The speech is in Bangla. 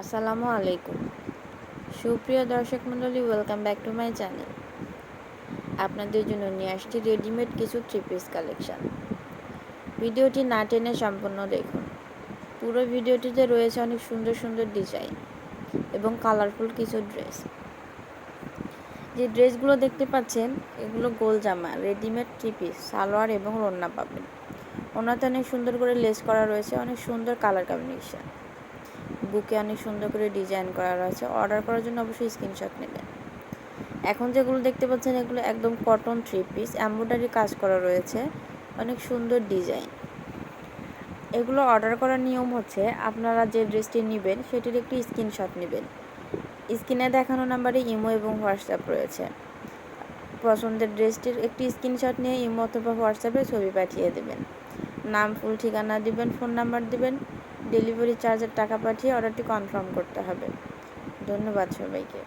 আসসালামু আলাইকুম। সুপ্রিয় দর্শক মণ্ডলী, welcome back to my channel. আপনাদের জন্য নিয়ে আসছি রেডিমেড কিছু থ্রি পিস কালেকশান। ভিডিওটি না টেনে সম্পূর্ণ দেখুন। পুরো ভিডিওটিতে রয়েছে অনেক সুন্দর সুন্দর ডিজাইন এবং কালারফুল কিছু ড্রেস। যে ড্রেসগুলো দেখতে পাচ্ছেন এগুলো গোল জামা, রেডিমেড থ্রি পিস, সালোয়ার এবং ওড়না পাবেন। ওড়নাতে অনেক সুন্দর করে লেস করা রয়েছে, অনেক সুন্দর কালার কম্বিনেশন। বুকে অনেক সুন্দর করে ডিজাইন করা রয়েছে। অর্ডার করার জন্য অবশ্যই স্ক্রিনশট নেবেন। এখন যেগুলো দেখতে পাচ্ছেন এগুলো একদম কটন থ্রি পিস, এমব্রয়ডারি কাজ করা রয়েছে, অনেক সুন্দর ডিজাইন। এগুলো অর্ডার করার নিয়ম হচ্ছে আপনারা যে ড্রেসটি নেবেন সেটির একটি স্ক্রিনশট নেবেন। স্ক্রিনে দেখানো নাম্বারে ইমো এবং হোয়াটসঅ্যাপ রয়েছে। পছন্দের ড্রেসটির একটি স্ক্রিনশট নিয়ে ইমো অথবা হোয়াটসঅ্যাপে ছবি পাঠিয়ে দেবেন। নাম, ফুল ঠিকানা দিবেন, ফোন নাম্বার দিবেন। ডেলিভারি চার্জের টাকা পাঠিয়ে অর্ডারটি কনফার্ম করতে হবে। ধন্যবাদ সবাইকে।